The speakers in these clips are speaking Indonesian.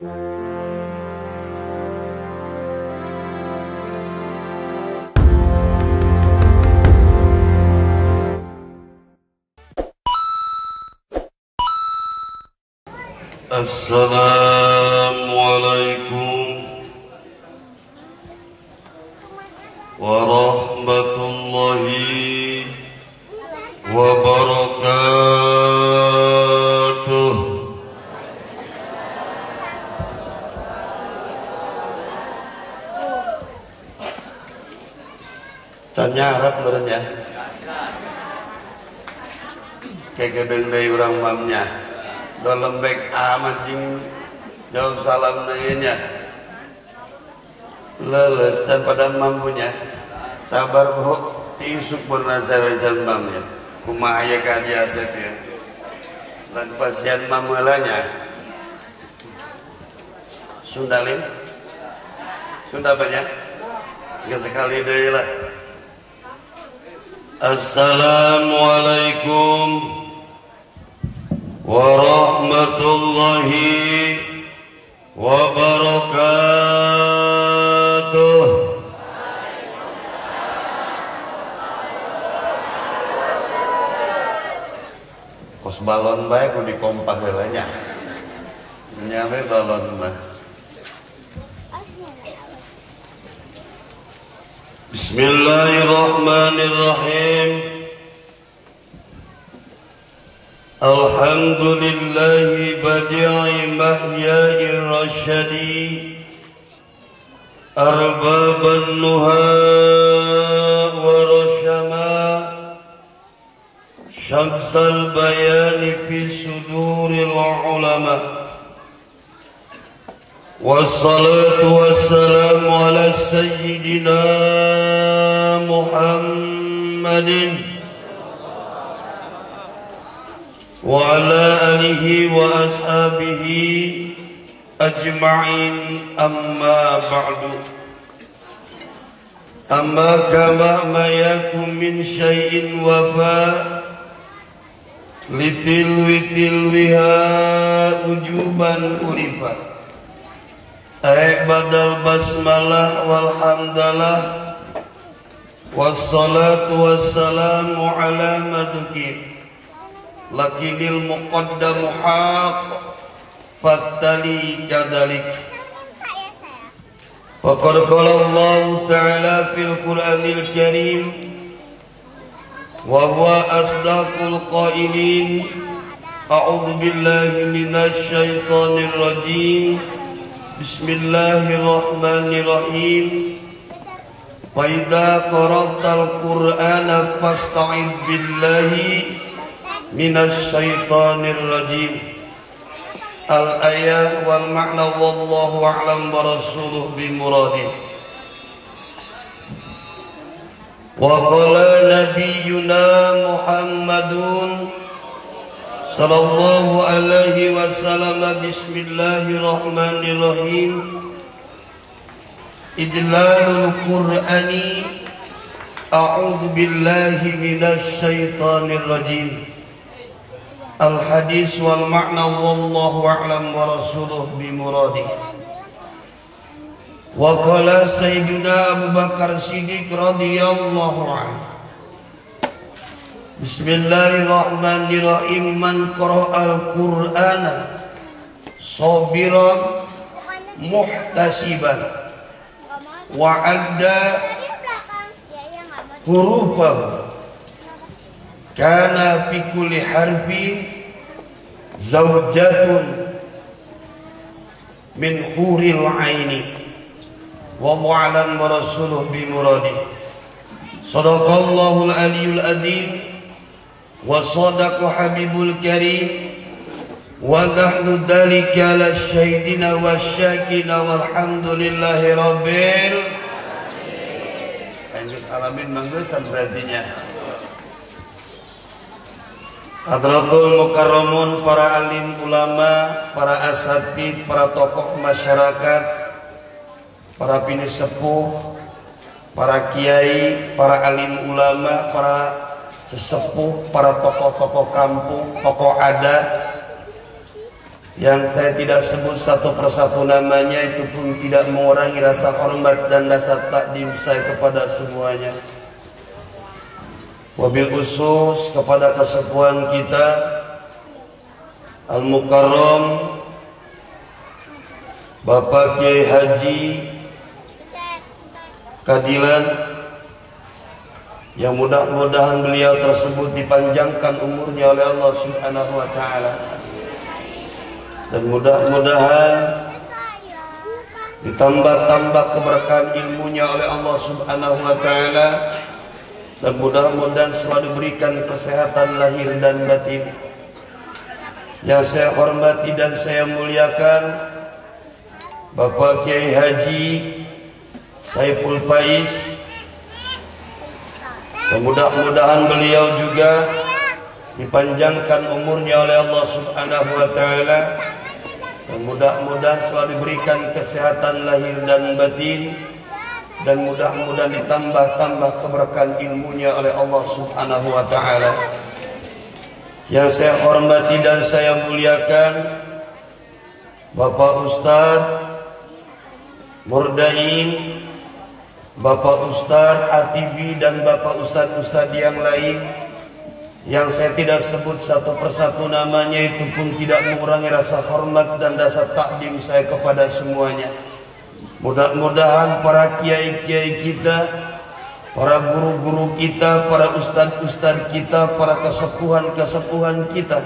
Assalamualaikum warahmatullahi wabarakatuh. Tanya Arab berenya kayak gedeng dari orang mamnya do lembek amat jing jawab salam nanya leles dan pada mampunya sabar boh tiusuk pernah cara-cara mamnya kumaha ya kaji asep ya dan pasien mamalanya Sundalim Sunda banyak gak sekali deh lah. Assalamualaikum warahmatullahi wabarakatuh. Kos balon baik udah kompas banyak nyampe balon mah. Bismillahirrahmanirrahim. Alhamdulillahi badi'i mahya'ir rasyadi arbaban nuha wa rasyama syamsal bayani fi suduril ulama wassalatu wassalamu ala sayyidina Muhammadin wa ala alihi wa ashabihi ajma'in, amma ba'du. Amma kama ma yakum min syai'in wafa litilwiha ujuban urifat badal basmalah walhamdalah wassalatu wassalamu ala madukir lakinil muqaddamu haq fattali kadalik. Faqad qala Allah ta'ala fil Qur'anil Karim wa huwa asdaqul qailin a'udzu billahi minasy syaithanir rajim. Bismillahirrahmanirrahim. Fa idza qara'tal Qur'ana fasta'id billahi minas syaitanir rajim. Al-ayah wal ma'na wallahu a'lam wa rasuluh bimuradih. Wa qala nabiyyuna Muhammadun sallallahu alaihi wasallam bismillahirrahmanirrahim. Idlalul Qur'ani a'udzu billahi minasy syaithanir rajim. Al-hadis wal ma'na wallahu a'lam wa rasuluh bimuradih. Wa qala sayyiduna Abu Bakar Siddiq radhiyallahu anhu. Bismillahirrahmanirrahim. Man qara'al Qur'ana sabiran muhtasiban wa 'adda hurufahu kana fi kulli harfin zawjatun min huril aini wa mu'alan wa rasuluh bimuradi. Sadaqallahul aliyul adim wa sadaqa habibul karim wa nahnu dalika la syahidina wa syakina walhamdulillahi rabbil alamin. Manggesan berartinya Hadratul Mukarramun, para alim ulama, para asatid, para tokoh masyarakat, para bini sepuh, para kiai, para alim ulama, para sesepuh, para tokoh-tokoh kampung, tokoh adat, yang saya tidak sebut satu persatu namanya, itu pun tidak mengurangi rasa hormat dan rasa takdim saya kepada semuanya. Wabil khusus kepada kesepuhan kita Al-Mukarram Bapak Kiai Haji Kadilan, yang mudah-mudahan beliau tersebut dipanjangkan umurnya oleh Allah Subhanahu wa taala, dan mudah-mudahan ditambah-tambah keberkahan ilmunya oleh Allah Subhanahu wa taala, dan mudah-mudahan selalu diberikan kesehatan lahir dan batin. Yang saya hormati dan saya muliakan Bapak Kiai Haji Saiful Faiz, dan mudah-mudahan beliau juga dipanjangkan umurnya oleh Allah Subhanahu wa taala, dan mudah-mudahan selalu diberikan kesehatan lahir dan batin, dan mudah-mudahan ditambah-tambah keberkahan ilmunya oleh Allah Subhanahu wa taala. Yang saya hormati dan saya muliakan Bapak Ustadz Murdain, Bapak Ustadz Atibi, dan Bapak Ustadz-Ustadz yang lain yang saya tidak sebut satu persatu namanya, itu pun tidak mengurangi rasa hormat dan rasa takdim saya kepada semuanya. Mudah-mudahan para kiai-kiai kita, para guru-guru kita, para ustadz-ustadz kita, para kesepuhan-kesepuhan kita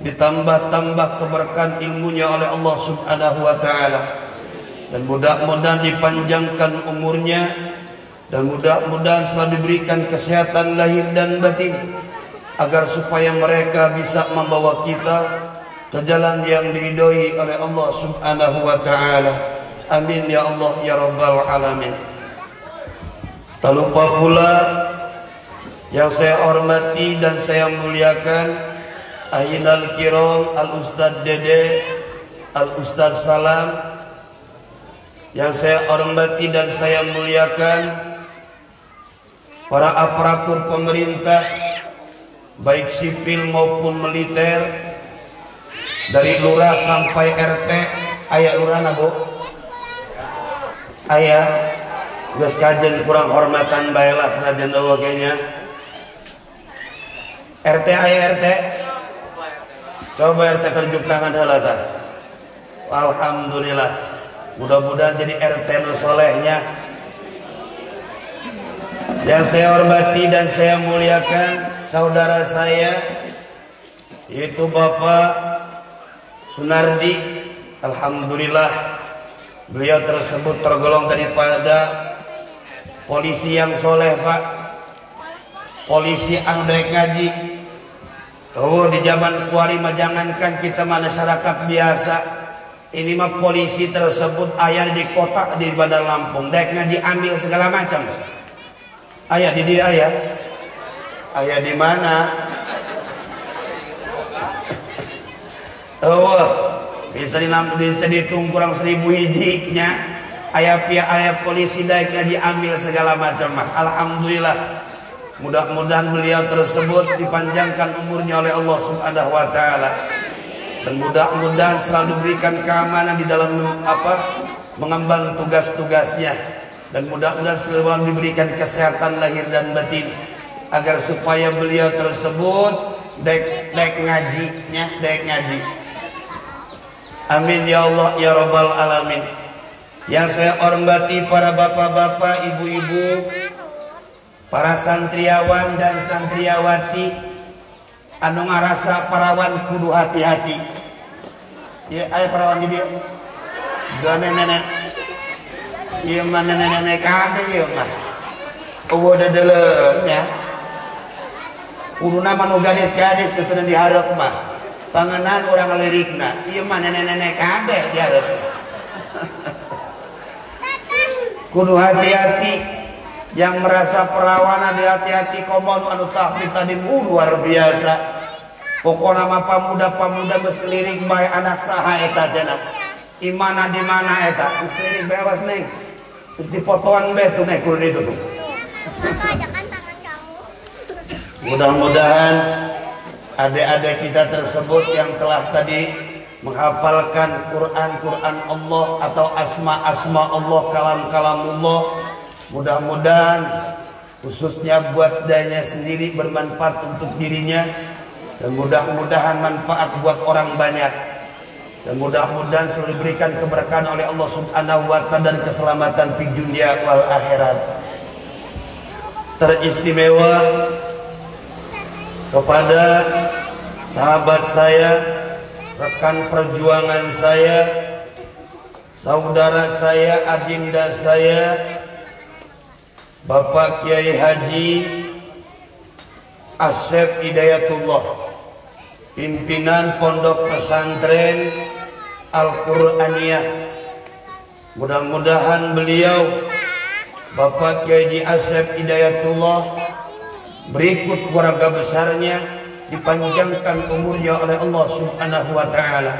ditambah-tambah keberkahan ilmunya oleh Allah Subhanahu wa taala, dan mudah-mudahan dipanjangkan umurnya, dan mudah-mudahan selalu diberikan kesehatan lahir dan batin, agar supaya mereka bisa membawa kita ke jalan yang diridhoi oleh Allah Subhanahu wa taala. Amin ya Allah ya rabbal alamin. Tak lupa pula yang saya hormati dan saya muliakan Ahinal Kiram Al-Ustadz Dede, Al-Ustadz Salam, yang saya hormati dan saya muliakan para aparatur pemerintah baik sipil maupun militer, dari lurah sampai RT. Ayah lurah nabu, ayah geus kajen kurang hormatan baelah senajan eueuh kayaknya. RT ayah RT, coba RT tunjuk tangan heula tah. Alhamdulillah, mudah-mudahan jadi RT nu solehnya. Yang saya hormati dan saya muliakan saudara saya, yaitu Bapak Sunardi. Alhamdulillah, beliau tersebut tergolong daripada polisi yang soleh, Pak. Polisi anu daek ngaji. Oh, di zaman kuari mah jangankan kita masyarakat biasa, ini mah polisi tersebut ayah di kota di Bandar Lampung, daek ngaji ambil segala macam. Ayah di dia ayah. Ayah di mana? Oh, bisa dihitung kurang 1000 hijinya. Ayah pihak ayah polisi daik ngaji ambil segala macam. Alhamdulillah, mudah-mudahan beliau tersebut dipanjangkan umurnya oleh Allah Subhanahu wa taala, dan mudah-mudahan selalu diberikan keamanan di dalam mengemban tugas-tugasnya, dan mudah-mudahan selalu diberikan kesehatan lahir dan batin, agar supaya beliau tersebut daik ngajinya, daik ngaji. Amin ya Allah ya rabbal alamin. Yang saya hormati para bapak-bapak, ibu-ibu, para santriawan dan santriawati anu ngarasa parawan kudu hati-hati. Ya, aya parawan di dieu. Da nenek. Ieu mah nenek-nenek kabeh ieu mah. Eueuh dadeuleun nya. Kuduna mah nu gadis-gadis teu teu dihareup mah. Pangenan urang lirikna, ieu mah nenek-nenek kabeh dihareup. Kudu hati-hati, yang merasa perawan hati-hati, komo anu tahfidz tadi luar biasa. Pokona mah pamuda-pamuda geus lirik bae anak saha eta cenah. Imana di mana eta? Geus lirik bewas neng. Geus dipotoan bae tuh neng kudu ditu tuh. Mudah-mudahan adik-adik kita tersebut yang telah tadi menghafalkan Quran Allah atau asma Allah, kalam-kalamullah. Mudah-mudahan khususnya buat dirinya sendiri bermanfaat untuk dirinya, dan mudah-mudahan manfaat buat orang banyak, dan mudah-mudahan selalu diberikan keberkahan oleh Allah Subhanahu wa Ta'ala dan keselamatan di dunia wal akhirat. Teristimewa kepada sahabat saya, rekan perjuangan saya, saudara saya, adinda saya, Bapak Kiai Haji Asep Hidayatullah, pimpinan Pondok Pesantren Al-Qur'aniyah. Mudah-mudahan beliau, Bapak Kiai Haji Asep Hidayatullah, berikut keluarga besarnya dipanjangkan umurnya oleh Allah Subhanahu wa Ta'ala,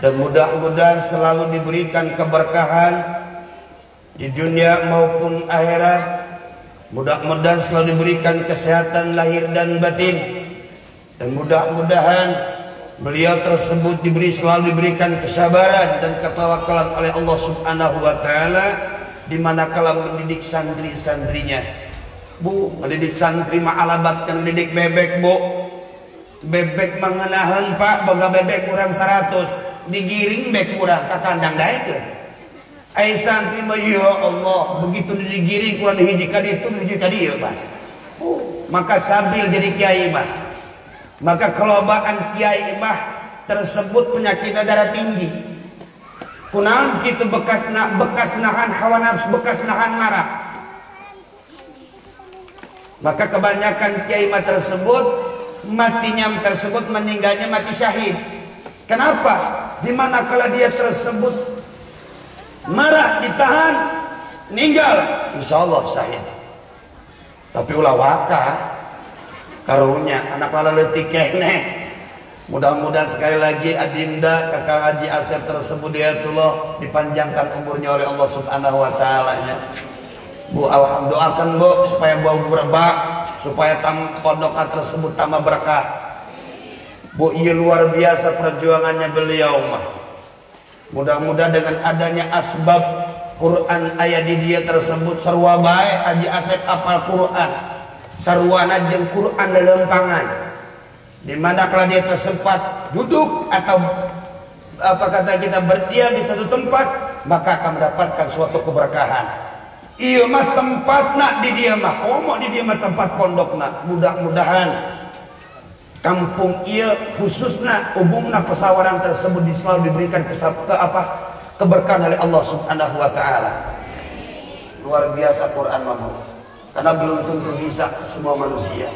dan mudah-mudahan selalu diberikan keberkahan di dunia maupun akhirat. Mudah-mudahan selalu diberikan kesehatan lahir dan batin, dan mudah-mudahan beliau tersebut selalu diberikan kesabaran dan ketawakalan oleh Allah Subhanahu wa Ta'ala di manakala mendidik santri-santrinya. Bu, mendidik santri mah alabatkan mendidik bebek, Bu. Bebek mengenahan Pak, boga bebek kurang 100, digiring bebek kurang ke kandang daekeun. Ai santri mah ya Allah, begitu digiring kurang hiji ka ditu hiji ka dieu, Pak. Maka sambil jadi kiai mah, maka kelobaan kiai mah tersebut penyakit darah tinggi. Kunaon kitu bekas nahan hawa nafsu, bekas nahan marah. Maka kebanyakan kiai mah tersebut matinya tersebut, meninggalnya mati syahid. Kenapa? Dimana kalau dia tersebut marah ditahan, meninggal, insya Allah syahid. Tapi ulah waka karunya anak lala leutik keneh. Mudah-mudahan sekali lagi adinda Kakang Haji Asep tersebut Hidayatullah dipanjangkan umurnya oleh Allah Subhanahu wa Ta'ala. Bu, alhamdulillah doakan Bu supaya bau berbak, supaya pondok tersebut tambah berkah. Bu, iya luar biasa perjuangannya beliau mah. Mudah-mudahan dengan adanya asbab Quran ayat di dia tersebut sarua bae Haji Asep apal Quran, sarwana jeung Quran lelempangan. Di mana kalau dia tersempat duduk atau apa kata kita berdiam di satu tempat, maka akan mendapatkan suatu keberkahan. Iya mah tempat nak di dia mah, komo di dia mah tempat pondok nak. Mudah-mudahan kampung iya khususnya umumnya pesawaran tersebut selalu diberikan keberkahan oleh Allah Subhanahu wa Ta'ala. Luar biasa Quran mah, karena belum tentu bisa semua manusia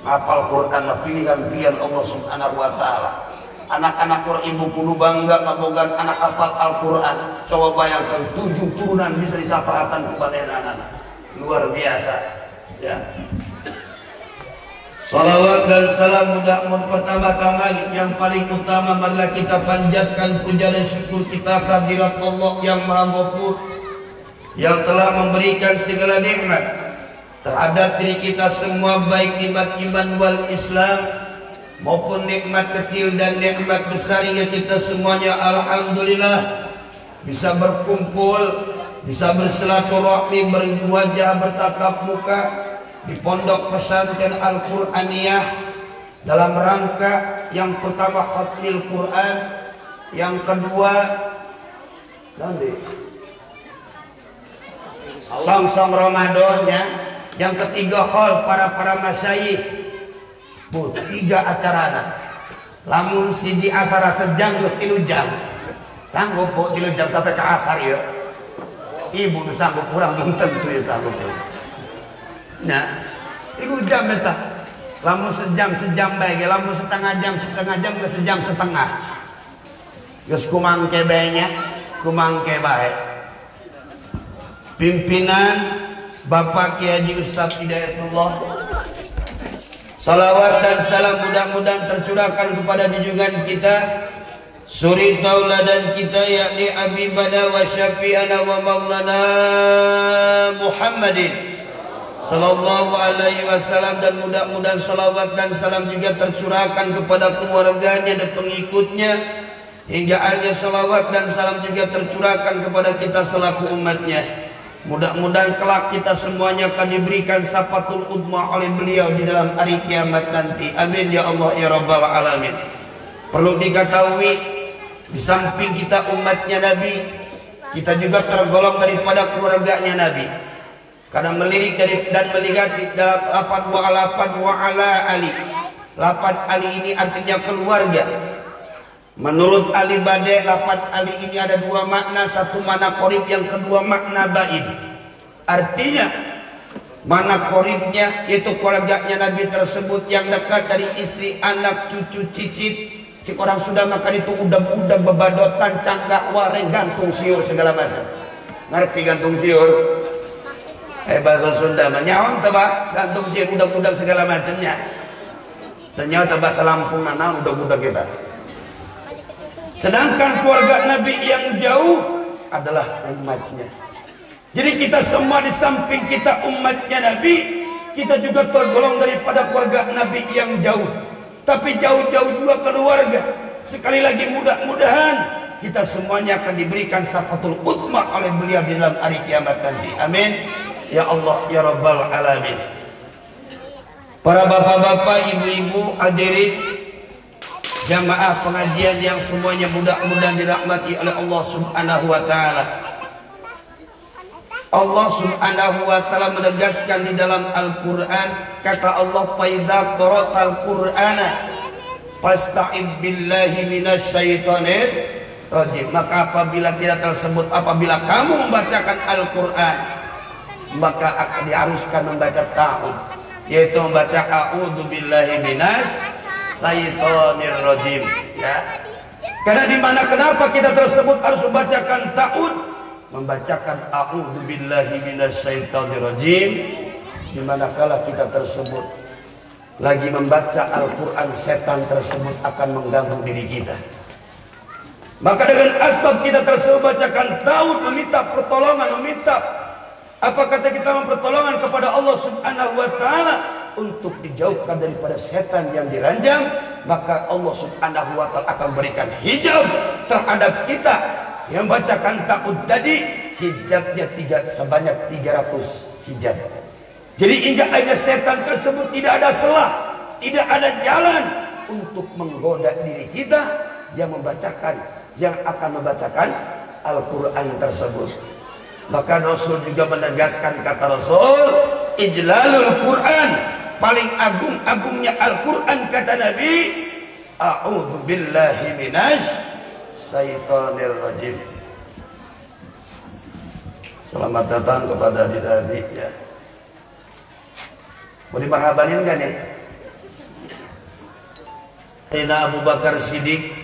hafal Quran, pilihan-pilihan Allah Subhanahu wa Ta'ala. Anak-anak Quran ibu kudu bangga mabogan anak hafal Al-Quran. Coba bayangkan 7 turunan bisa disapahatan kepada anak-anak. Luar biasa ya. Salawat dan salam mudah-mudahan pertama-tama yang paling utama marilah kita panjatkan puja dan syukur kita kehadirat Allah yang Maha Ghafur, yang telah memberikan segala nikmat terhadap diri kita semua, baik nikmat iman wal Islam maupun nikmat kecil dan nikmat besar, hingga kita semuanya alhamdulillah bisa berkumpul, bisa bersilaturahmi, berwajah, bertatap muka di Pondok Pesantren Al-Qur'aniyah dalam rangka yang pertama khatmil Quran, yang kedua song-song Ramadannya, yang ketiga hall para masyayikh. Bu, 3 acarana. Lamun siji asara sejam geus 3 jam. Sanggup Bu 3 jam sampai ke asar ya. Ibu nu sanggup, kurang belum tentu ya sanggup. Nah, 3 jam eta. Lamun sejam bae, lamun setengah jam geus sejam setengah. Geus kumangke bae nya, kumangke bae. Pimpinan Bapak Kiai Haji Ustaz Hidayatullah, salawat dan salam mudah-mudahan tercurahkan kepada junjungan kita, suri tauladan kita, yakni Habibana wa Syafi'ana wa Maulana Muhammadin Sallallahu alaihi wasallam, dan mudah-mudahan salawat dan salam juga tercurahkan kepada keluarganya dan pengikutnya, hingga akhirnya salawat dan salam juga tercurahkan kepada kita selaku umatnya. Mudah-mudahan kelak kita semuanya akan diberikan syafatul udma oleh beliau di dalam hari kiamat nanti. Amin ya Allah ya Rabbal alamin. Perlu diketahui, di samping kita umatnya Nabi, kita juga tergolong daripada keluarganya Nabi. Karena melirik dan melihat di dalam lafaz wa ala ali. Lafaz ali ini artinya keluarga. Menurut Ali Bade, lafaz ali ini ada dua makna, satu makna qorib, yang kedua makna baid. Artinya makna qoribnya yaitu keluarganya Nabi tersebut yang dekat dari istri, anak, cucu, cicit. Cik orang sudah makan itu udah bebadotan, canggak, wareng, gantung siur segala macam. Ngerti gantung siur? Bahasa Sunda menyaon tebak gantung siur udah segala macamnya. Ternyata bahasa Lampung nana udah kita. Sedangkan keluarga Nabi yang jauh adalah umatnya. Jadi kita semua di samping kita umatnya Nabi, kita juga tergolong daripada keluarga Nabi yang jauh. Tapi jauh-jauh juga keluarga. Sekali lagi mudah-mudahan kita semuanya akan diberikan syafatul utma oleh beliau di dalam hari kiamat nanti. Amin ya Allah ya Rabbal alamin. Para bapak-bapak, ibu-ibu, hadirin jamaah pengajian yang semuanya mudah-mudahan dirahmati oleh Allah Subhanahu wa taala. Allah Subhanahu wa taala menegaskan di dalam Al-Qur'an, kata Allah, "Faidza qara'tal Qur'ana fasta'id billahi minasyaitonir rajim." Maka apabila apabila kamu membacakan Al-Qur'an, maka akan diharuskan membaca ta'ud, yaitu membaca a'udzu billahi minasyaitonir rajim, ya. Karena di mana kenapa kita tersebut harus membacakan ta'ud, membacakan a'udzu billahi minasyaitonir rajim, di manakala kita tersebut lagi membaca Al-Qur'an, setan tersebut akan mengganggu diri kita. Maka dengan asbab kita tersebut bacakan ta'ud, meminta pertolongan, apa kata kita mempertolongan kepada Allah Subhanahu wa taala untuk dijauhkan daripada setan yang diranjang, maka Allah Subhanahu wa taala akan berikan hijab terhadap kita yang bacakan ta'ud tadi. Hijabnya sebanyak 300 hijab. Jadi hingga akhirnya setan tersebut tidak ada celah, tidak ada jalan untuk menggoda diri kita yang akan membacakan Al-Quran tersebut. Maka Rasul juga menegaskan, kata Rasul, ijlalul Quran, paling agung-agungnya Al-Quran, kata Nabi, a'udzu billahi minasyaitonir rajim. Selamat datang kepada adik-adik, ya. Mau dimarhabanin kan nih? Sayyidina Abu Bakar Siddiq,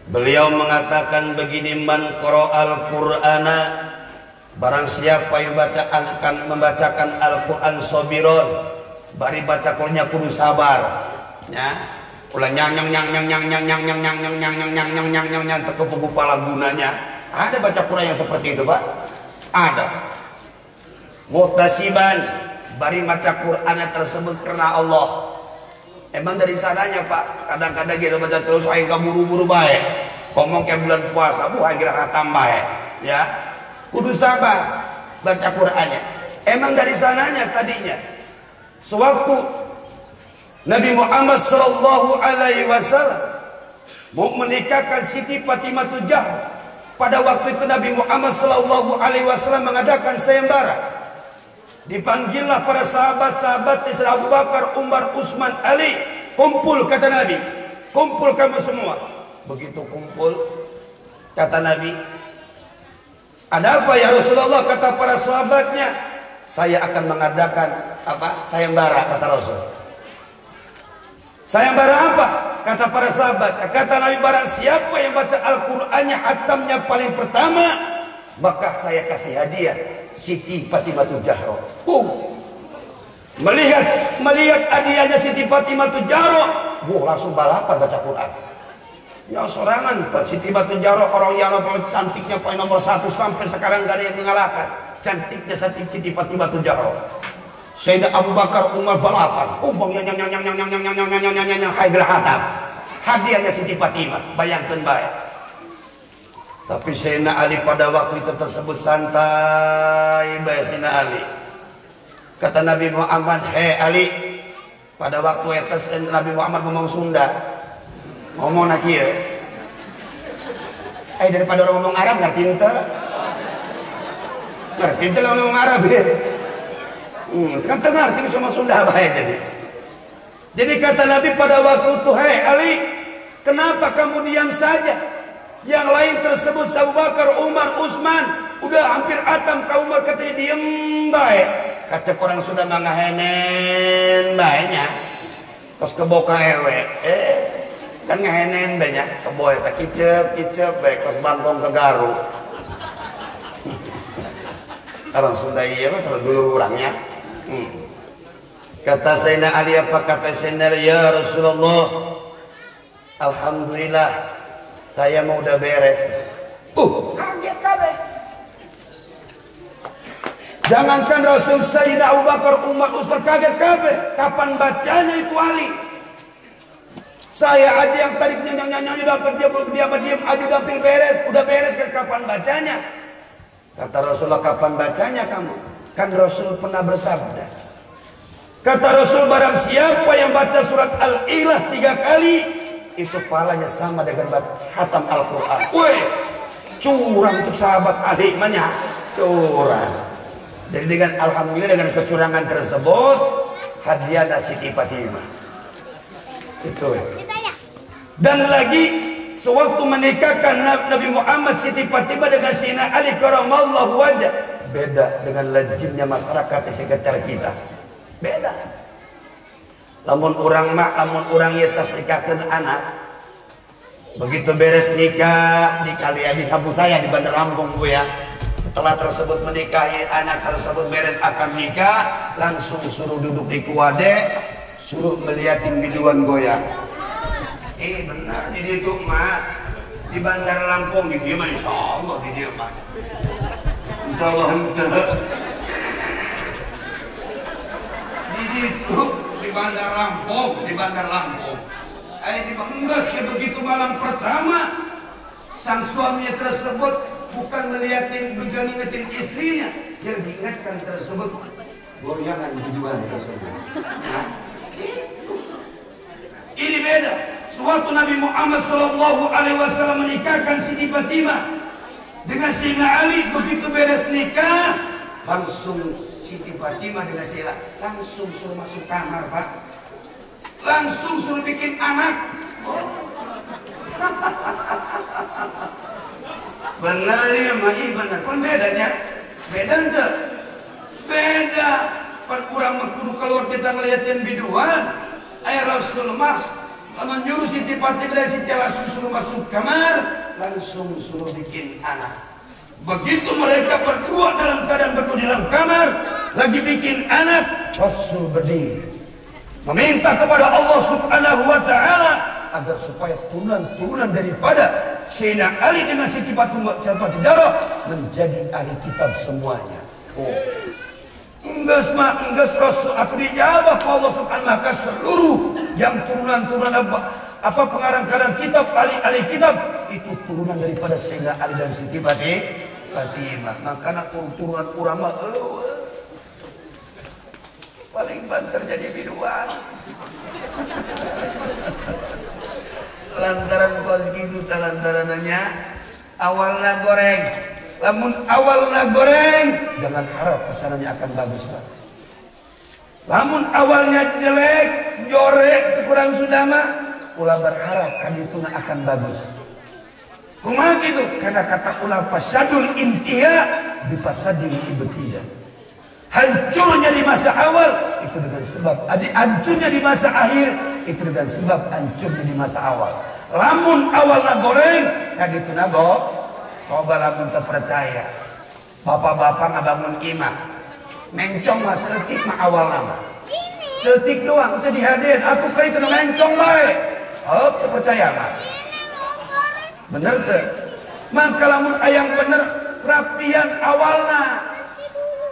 beliau mengatakan begini, man qara'al Qur'ana, barang siapa yang akan membacakan Al-Quran sobiron, bari baca Qur'annya kudu sabar, ya. Ulah nyang tekep kepala gunanya. Ada baca Qur'an yang seperti itu, Pak? Ada. Muhtasiban, bari baca Qur'annya tersebut karena Allah. Emang dari sananya, Pak, kadang-kadang kita baca terus aing buru-buru baik. Ngomong kayak bulan puasa, aing kira tambah ya. Kudu sabar baca Qur'annya. Emang dari sananya tadinya. Sewaktu Nabi Muhammad sallallahu alaihi wasallam mau menikahkan Siti Fatimah Zahra, pada waktu itu Nabi Muhammad sallallahu alaihi wasallam mengadakan sayembara. Dipanggillah para sahabat-sahabat Abu Bakar, Umar, Utsman, Ali, kumpul, kata Nabi, kumpul kamu semua. Begitu kumpul, kata Nabi, ada apa ya Rasulullah? Kata para sahabatnya, saya akan mengadakan sayembara, kata Rasul. Sayembara apa? Kata para sahabat. Kata Nabi, barang siapa yang baca Al-Qur'annya hatamnya paling pertama, maka saya kasih hadiah Siti Fatimah Zahra. Melihat hadiahnya Siti Fatimah Zahra, langsung balapan baca Quran. Ya sorangan, Pak Siti Zahra orang yang cantiknya nomor 1 sampai sekarang gak ada yang mengalahkan. Cantiknya Siti Fatimah Zahra. Sayyidina Abu Bakar Umar balapan. Haidil Hatam. Hadiahnya Siti Fatimah. Bayangkan baik. Tapi Sayyidina Ali pada waktu itu tersebut santai baik Sayyidina Ali. Kata Nabi Muhammad, "Hei Ali." Pada waktu itu Nabi Muhammad ngomong Sunda. Ngomong nak ya. Daripada orang ngomong Arab ngerti ente. Ngerti ente lah ngomong Arab ya. Kan ngerti sama Sunda baik jadi. Jadi kata Nabi pada waktu itu, "Hei Ali, kenapa kamu diam saja? Yang lain tersebut Abu Bakar, Umar, Utsman, udah hampir atam kau Umar katanya diem baik." Kata orang sudah mangahenen baiknya. Terus keboka ewe. Kan ngahenen banyak keboy tak kicep baik terus bangkong ke Garut. Orang Sunda iya mas dulu orangnya. Kata Sayyidina Ali apa kata Sayyidina Ali, "Ya Rasulullah, alhamdulillah saya mau udah beres." Kaget kabeh. Jangankan Rasul, Sayyidina Abu Bakar, Umar, Utsman kaget kabeh. Kapan bacanya itu Ali? Saya aja yang tadi nyanyi dapat dia aja udah beres kan kapan bacanya? Kata Rasulullah, "Kapan bacanya kamu? Kan Rasul pernah bersabda." Kata Rasul, "Barang siapa yang baca surat Al-Ikhlas 3 kali, itu pahalanya sama dengan khatam Al-Quran." Woi, curang cek sahabat Ali mana? Curang. Jadi dengan alhamdulillah dengan kecurangan tersebut hadiah Siti Fatimah. Itu. Dan lagi sewaktu menikahkan Nabi Muhammad Siti Fatimah dengan Sayyidina Ali karamallahu wajah, beda dengan lazimnya masyarakat di sekitar kita. Beda. Lamun orang ya tas nikahkan anak. Begitu beres nikah di Kaliadi Sabu saya di Bandar Lampung Bu ya. Setelah tersebut menikahi anak tersebut beres akan nikah, langsung suruh duduk di kuade, suruh melihatin biduan goyang. Benar di situ mah di Bandar Lampung di dia mah insyaallah di dia mah. Insyaallah di situ di Bandar Lampung. Di Banggas begitu malam pertama sang suaminya tersebut bukan melihatin ngingetin istrinya, yang diingatkan tersebut goyangan biduan tersebut. Ini beda. Suatu Nabi Muhammad SAW menikahkan Siti Fatimah dengan Sayyidina Ali. Begitu beres nikah, langsung Siti Fatimah dengan Sayyidina langsung suruh masuk kamar Pak. Langsung suruh bikin anak. Benar ya mahi benar. Pun bedanya beda ente. Beda. Pan kurang kudu keluar kita ngeliatin biduan. Air Rasul mas menyuruh Siti Fatimah Siti langsung suruh masuk kamar, langsung suruh bikin anak. Begitu mereka berdua dalam keadaan berdua di dalam kamar lagi bikin anak, Rasul berdiri meminta kepada Allah Subhanahu wa taala agar supaya turunan daripada Sayyidina Ali dengan Siti Fatimah menjadi ahli kitab semuanya. Enggas Rasul aku dijawab Allah Subhanahu maka seluruh yang turunan apa pengarang-karang kitab ahli kitab itu turunan daripada Sayyidina Ali dan Siti Fatimah. Makanya turunan ulama paling banter jadi biduan. Lantaran kau segitu lantarannya awalnya goreng. Lamun awalnya goreng, jangan harap kesananya akan bagus Pak. Lamun awalnya jelek, jorek, kurang sudah mah, ulah berharap kan itu akan bagus. Kumaha gitu? Karena kata ulah fasadul intiha bifasadil ibtidah. Hancurnya di masa awal itu dengan sebab hancurnya di masa akhir itu dengan sebab hancurnya di masa awal. Lamun awalnya goreng, kan itu nago. Coba lamun terpercaya. Bapak-bapak ngabangun imah. Mencong mah seletik mah awal nama. Seletik doang itu dihadirin. Aku kali kena mencong baik. Oh, terpercaya mah. Bener tuh. Maka lamun ayang bener rapian awalna.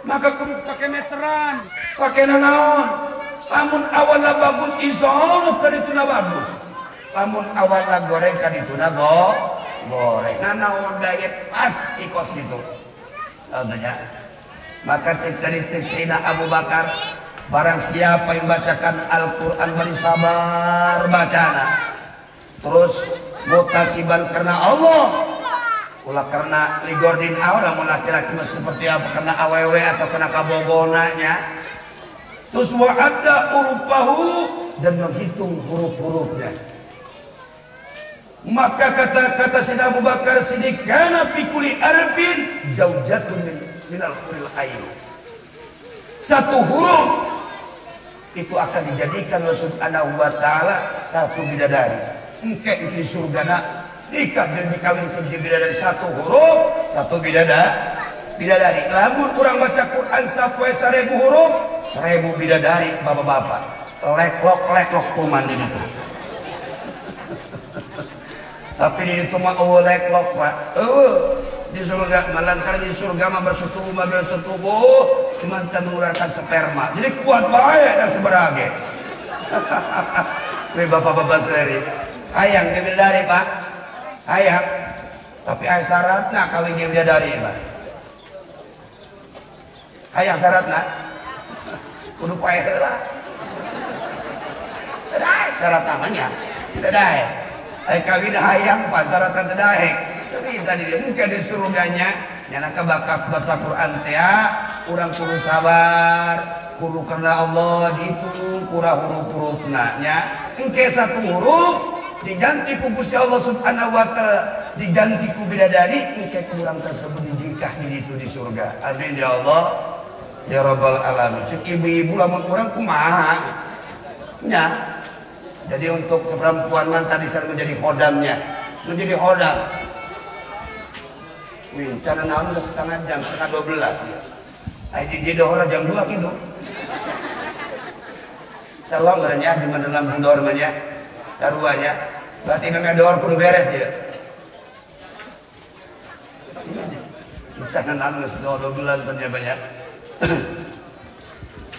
maka kudu pakai meteran, pakai nanaon. Lamun awalna bagus insyaallah kadituna bagus. Lamun awalna goreng kadituna goreng. Nanaon diet pasti kos gitu. Adanya. Maka dari Sayyidina Abu Bakar, barang siapa yang bacakan Al-Qur'an bari sabar bacana. Terus mutasiban karena Allah. Ulah karena ligordin aura mun laki-laki seperti apa karena awewe atau karena kabobonanya. Terus wa'adda urufahu dan menghitung huruf-hurufnya. Maka kata Sayyidina Abu Bakar Siddiq, kana fi kulli arbin zaujatun minal huril ain. Satu huruf itu akan dijadikan oleh Subhanahu wa taala satu bidadari. Engke di surgana nikah jeung dikawinkeun jeung bidadari satu huruf, satu bidadari. Lamun urang baca Quran sapoe 1000 huruf, 1000 bidadari bapak-bapak. Leklok kuman di ditu. Tapi di ditu mah leklok, Pak. Di surga melantar di surga mah bersetubuh cuma kita mengeluarkan sperma. Jadi kuat bae dan seberage. Nih bapak-bapak seri. Hayang ge bidadari, Pak. Hayang. Tapi aya syaratna kawin ge bidadari, Pak. Hayang syaratna kudu pae heula. Tadae syarat namanya. Tadae. Ai kawin hayang Pak syaratna tadae. Tapi bisa mungkin di surganya nyana bakat baca Quran teh urang kudu sabar, kudu karena Allah ditu kurang huruf-hurufna nya. Engke satu huruf diganti ku Gusti Allah Subhanahu wa taala, diganti ku bidadari, engke kurang tersebut dijikah di ditu di surga. Amin ya Allah. Ya Rabbal Alamin. Cek ibu-ibu lamun kurang kumaha nya. Jadi untuk perempuan man tadi saya menjadi khodamnya, menjadi khodam. Wih, cara naon geus setengah jam, setengah 12 ya. Ayo di dohor jam 2 gitu. Sarua merenya di mana dalam dohor manya. Saruanya. Berarti memang dohor kudu beres ya. Cara naon geus 12 banyak.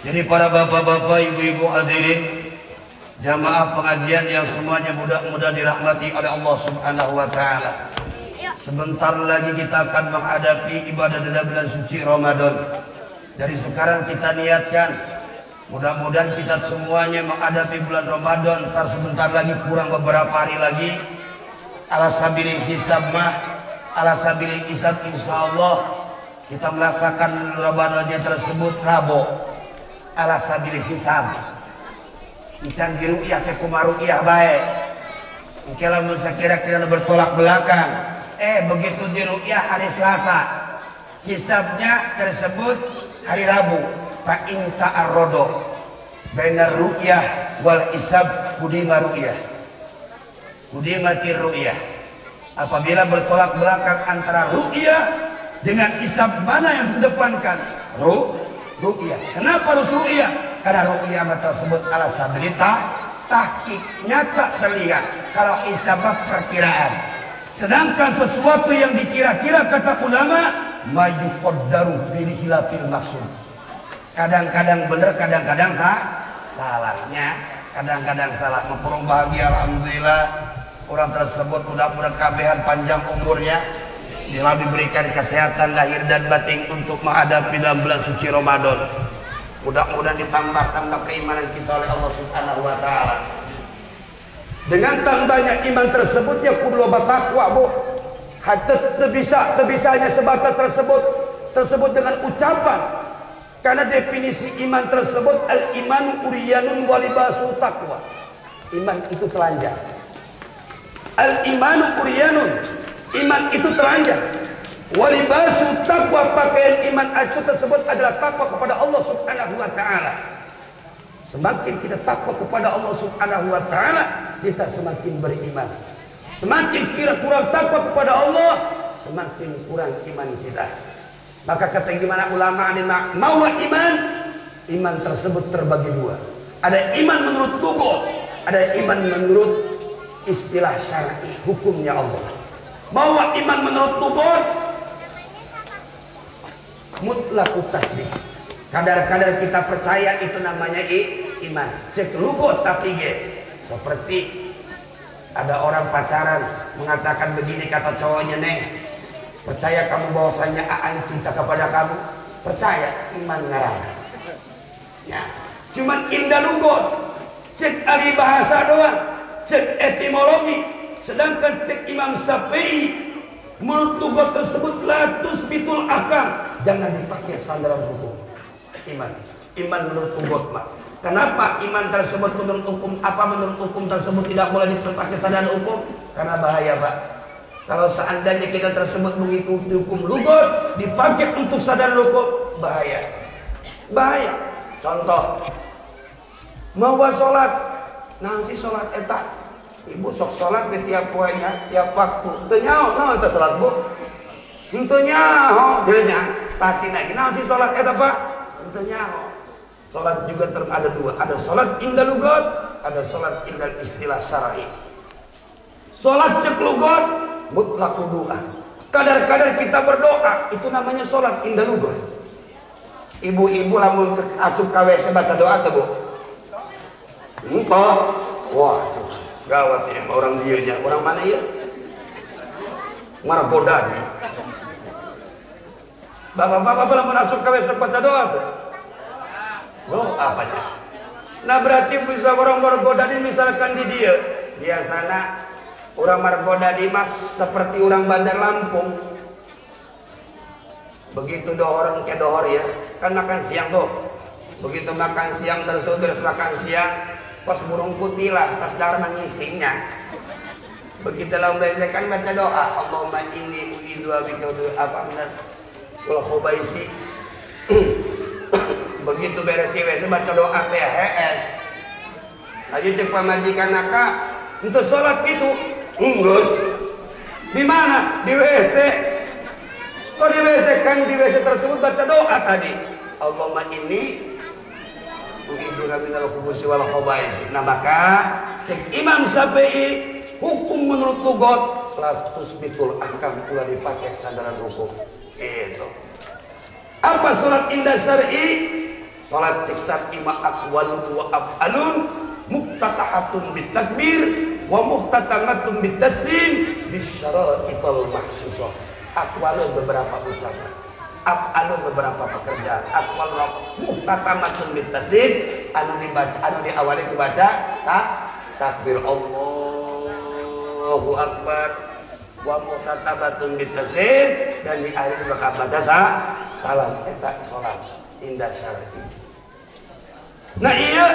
Jadi para bapak-bapak, ibu-ibu hadirin jamaah pengajian yang semuanya mudah-mudahan dirahmati oleh Allah Subhanahu wa taala. Sebentar lagi kita akan menghadapi ibadah dalam bulan suci Ramadan. Dari sekarang kita niatkan, mudah-mudahan kita semuanya menghadapi bulan Ramadan. Ntar sebentar lagi kurang beberapa hari lagi. Ala sabilil hisab ala sabilil hisab insyaallah kita merasakan Ramadannya tersebut Rabu. Ala sabilil hisab. Encan diru'yah ke kumaru'yah baik. Engke lamun sakira-kira bertolak belakang. Begitu diru'yah hari Selasa, hisabnya tersebut hari Rabu. Fa in ta'arrada bainar ru'yah wal hisab qudima ru'yah. Qudimatir ru'yah. Apabila bertolak belakang antara ru'yah dengan hisab, mana yang didepankan? Ru'yah. Kenapa harus ru'yah? Karena ru'yah tersebut ala sabilillah tahqiq, nyata terlihat. Kalau hisab perkiraan. Sedangkan sesuatu yang dikira-kira kata ulama mayuqaddaru bil khilafil maksud. Kadang-kadang benar, kadang-kadang salahnya. Kadang-kadang salah. Memperung bahagia alhamdulillah orang tersebut mudah-mudahan kabehan panjang umurnya, dia diberikan kesehatan lahir dan batin untuk menghadapi dalam bulan suci Ramadan. Mudah-mudahan ditambah keimanan kita oleh Allah Subhanahu wa taala. Dengan tambahnya iman tersebut ya kudu loba takwa, Bu. Tebisanya sebatas tersebut dengan ucapan. Karena definisi iman tersebut al-imanu uryanun walibasu taqwa. Iman itu telanjang. Al-imanu uryanun, iman itu telanjang. Walibasu taqwa, pakaian iman itu tersebut adalah takwa kepada Allah Subhanahu wa taala. Semakin kita takwa kepada Allah Subhanahu wa taala, kita semakin beriman. Semakin kita kurang takwa kepada Allah, semakin kurang iman kita. Maka kata gimana ulama mau iman tersebut terbagi dua. Ada iman menurut lughah, ada iman menurut istilah syar'i, hukumnya Allah. Bahwa iman menurut lughah mutlaqut tasdik. Kadar-kadar kita percaya itu namanya iman. Cek lugot tapi seperti ada orang pacaran mengatakan begini kata cowoknya, "Neng, percaya kamu bahwasanya Aan cinta kepada kamu?" Percaya, iman ngarana. Ya, cuman indah lugot. Cek ahli bahasa doang, cek etimologi. Sedangkan cek Imam Syafi'i, menurut lugot tersebut la tusbitul akam, jangan dipakai sandaran hukum. Iman menurut lugot, Pak. Kenapa iman tersebut menurut hukum? Apa menurut hukum tersebut tidak boleh dipakai sandaran hukum? Karena bahaya, Pak. Kalau seandainya kita tersebut mengikuti hukum lugot dipakai untuk sandaran hukum, bahaya. Bahaya. Contoh, mau sholat, nanti sholat etak, ibu sok sholat di tiap poinnya, tiap waktu. Tenyaho, nah itu sholat bu. Tenyaho, jadinya pasti lagi. Nanti sholat etak pak, tenyaho. Sholat juga ada dua, ada sholat indah lugot, ada sholat indah istilah syar'i. Sholat cek lugot, mutlaq doa. Kadar-kadar kita berdoa, itu namanya sholat indah lugot. Ibu-ibu lamun asup ka WC baca doa tuh bu. Entah, waduh, gawat ya orang dianya. Orang mana ya? Margodan. Bapak-bapak lamun asup ka WC baca doa tuh. Oh, apanya? Nah berarti bisa orang Margodadi misalkan di dia. Biasanya orang Margodadi mas seperti orang Bandar Lampung. Begitu dohor ke dohor ya, kan makan siang tuh. Begitu makan siang terus makan siang, pas burung putih lah, pas darah mengisingnya. Begitu lah biasa kan baca doa, Allahumma inni u'idu bika apa minas wal khubaisi. Begitu beres WC baca doa PHS. Ayo cek pamajikan naka, untuk sholat itu, unggus. Di mana? Di WC. Kok di WC kan di WC tersebut baca doa tadi. Allahumma inni u'idzuka minal khubuthi wal khaba'is. Nah maka cek Imam Syafi'i hukum menurut lugot la tusbitul ahkam, ulah dipakai sandaran hukum. Itu. Apa salat indah syar'i? Salat cek syar'i ma aqwalun wa af'alun muftatahatun bitakbir wa muhtatamatun bitaslim bisyara'itil mahsusah. Aqwalun beberapa ucapan, af'alun beberapa pekerjaan, aqwalun muhtatamatun bitaslim, anu dibaca, anu diawali dibaca takbir Allahu akbar wa muhtatamatun bitaslim, dan di akhir baca salam. Eta salat indah syar'i. Nah iya,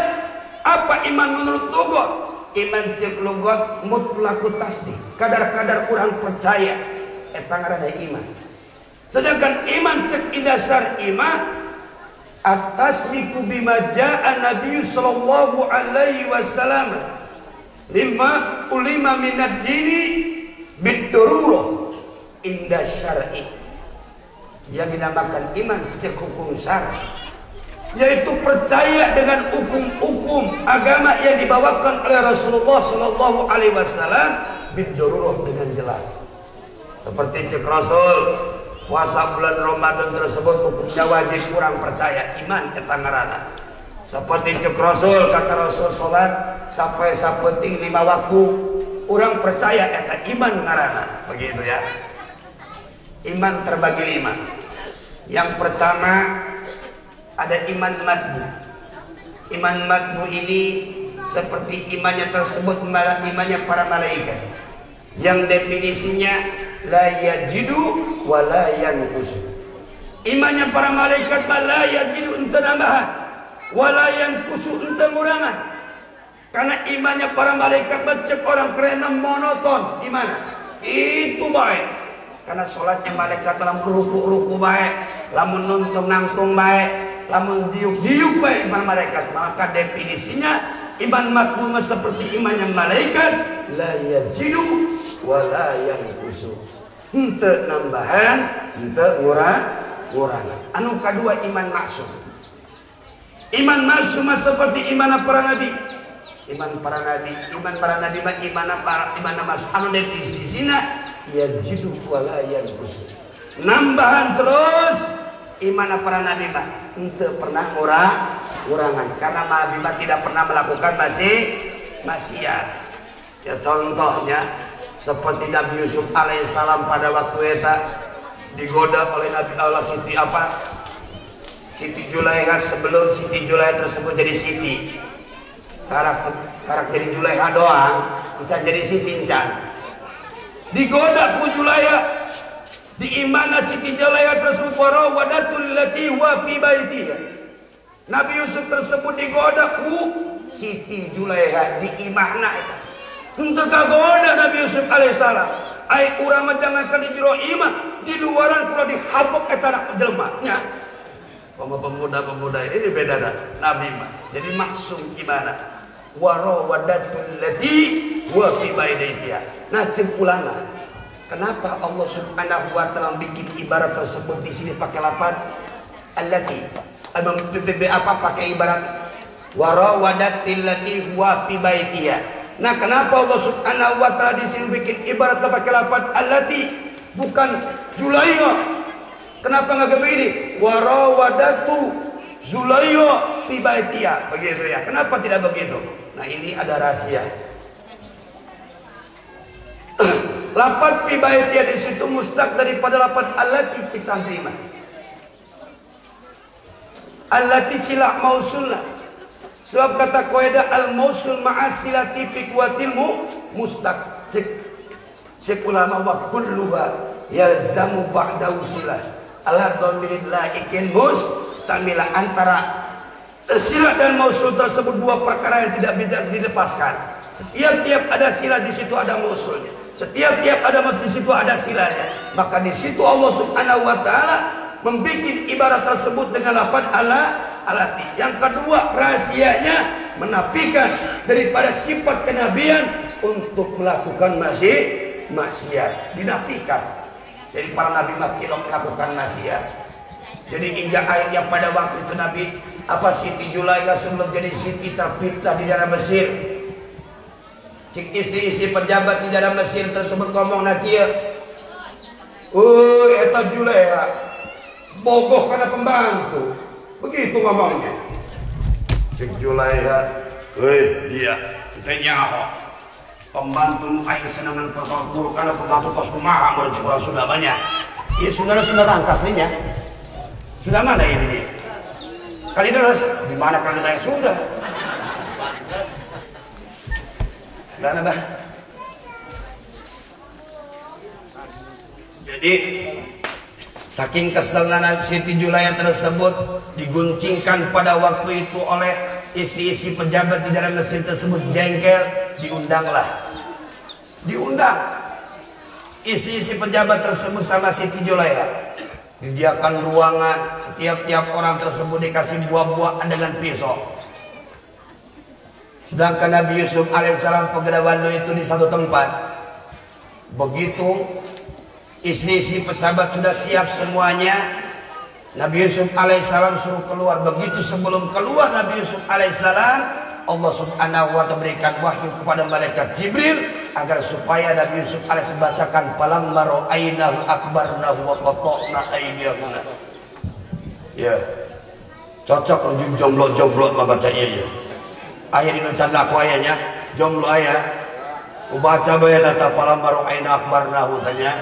apa iman menurut lugot? Iman cek lugot mutlaqut tasdik. Kadar-kadar kurang percaya eta ngaranna iman. Sedangkan iman cek indah syar'i mah at-tasdiqu bima jaa Nabi sallallahu alaihi wasallam lima ulima minad dini bid-darurah indah syar'i. Yang dinamakan iman cek hukum syar'i, yaitu percaya dengan hukum-hukum agama yang dibawakan oleh Rasulullah sallallahu alaihi wasallam bid-darurah dengan jelas. Seperti cek Rasul puasa bulan Ramadan tersebut hukumnya wajib, kurang percaya, iman eta ngaranna. Seperti cek Rasul, kata Rasul salat sampai sapeting 5 waktu, orang percaya eta iman ngaranna. Begitu ya. Iman terbagi 5. Yang pertama ada iman madbu. Iman madbu ini seperti imannya tersebut imannya para malaikat, yang definisinya la yajidu wa la yanqus. Imannya para malaikat la yajidu ente nambahan wa la yanqus ente ngurangan. Karena imannya para malaikat becek orang kerana monoton. Gimana? Itu baik. Karena sholatnya malaikat lamun ruku-ruku baik, lamun nuntung-nangtung baik, lamun diuk-diuk baik iman malaikat. Maka definisinya iman makmum seperti imannya malaikat, la yajidu wa la yanqusu. Henteu nambahan, henteu ngurangan. Anu kadua iman maksum. Iman maksum seperti iman para nabi. Iman para nabi mah iman maksum. Anu definisina yajidu wa la yanqusu. Nambahan terus Iman para nabi mah ente pernah urangan karena nabi mah tidak pernah melakukan maksiat. Ya contohnya seperti Nabi Yusuf alaihissalam pada waktu itu digoda oleh Nabi Allah Siti Julaiha sebelum Siti Julaiha tersebut jadi Siti. Karak jadi Julaiha doang, encan jadi Siti encan. Digoda ku Julaiha, diimana Siti Julaiha tersebut warawadatul lati wa fi baitiha. Nabi Yusuf tersebut digoda ku Siti Julaiha diimahna eta. Henteu kagoda Nabi Yusuf alaihissalam. Ai urang mah jangankan di jero imah, di luaran kula dihabok eta anak jelema nya. Pemuda-pemuda ini beda dah Nabi mah. Jadi maksum gimana? Warawadatul lati wa fi baitiha. Nah cek ulama, kenapa Allah Subhanahu wa taala bikin ibarat tersebut di sini pakai lafaz allati? Apa pakai ibarat warawadatil lati wa fi baitiha? Nah, kenapa Allah Subhanahu wa taala di sini bikin ibarat pakai lafaz allati bukan Julaiha? Kenapa enggak begini? Warawadatu Zulaiha fi baitiha. Begitu ya. Kenapa tidak begitu? Nah, ini ada rahasia. Lafaz fi baitiha di situ mustaq daripada lafaz allati cik santri mah. Allati silah mausulna. Sebab kata kaidah al-mausul ma'asilati fi kuwatil mustaq. Cek ulama wa kulluha yalzamu ba'da usilah. Allah dhamirilah ikin mustamila antara sila dan mausul tersebut dua perkara yang tidak bisa dilepaskan. Setiap ada sila di situ ada mausulnya. Setiap ada mausul di situ ada silanya. Maka di situ Allah Subhanahu wa taala membuat ibarat tersebut dengan lafaz alati. Yang kedua rahasianya menafikan daripada sifat kenabian untuk melakukan maksiat, dinafikan. Jadi para nabi tidak melakukan maksiat. Jadi hingga akhirnya pada waktu itu Nabi Siti Julaiha sebelum jadi Siti terfitnah di daerah Mesir. Cik isi pejabat di daerah Mesir tersebut ngomong nakia, eta Julaiha bogoh karena pembantu. Begitu ngomongnya. Cik Julaiha, dia nyaho pembantu nu aing senangan perkara karena pembantu kos kumaha mun cek sudah banyak. Ya sudah rangkas nih ya. Sudah mana ini dia? Kali terus di mana kali saya sudah? Dan apa? Jadi saking keselangan Siti Julaiha tersebut diguncingkan pada waktu itu oleh isi pejabat di dalam Mesir tersebut jengkel, diundang isi pejabat tersebut sama Siti Julaiha, disediakan ruangan, setiap orang tersebut dikasih buah-buah dengan pisau. Sedangkan Nabi Yusuf alaihissalam pegawai itu di satu tempat. Begitu isi pejabat sudah siap semuanya, Nabi Yusuf alaihissalam suruh keluar. Begitu sebelum keluar Nabi Yusuf alaihissalam, Allah subhanahu wa ta'ala berikan wahyu kepada malaikat Jibril agar supaya Nabi Yusuf alaihissalam bacakan falamma ra'ainahu akbarnahu wa qata'na aydiyahuna. Ya, cocok ujung jomblo membaca iya ya. Ayat ini canda aku ayahnya jomblo ayah. Ubaca bayar data falamma ra'aina akbarnahu tanya.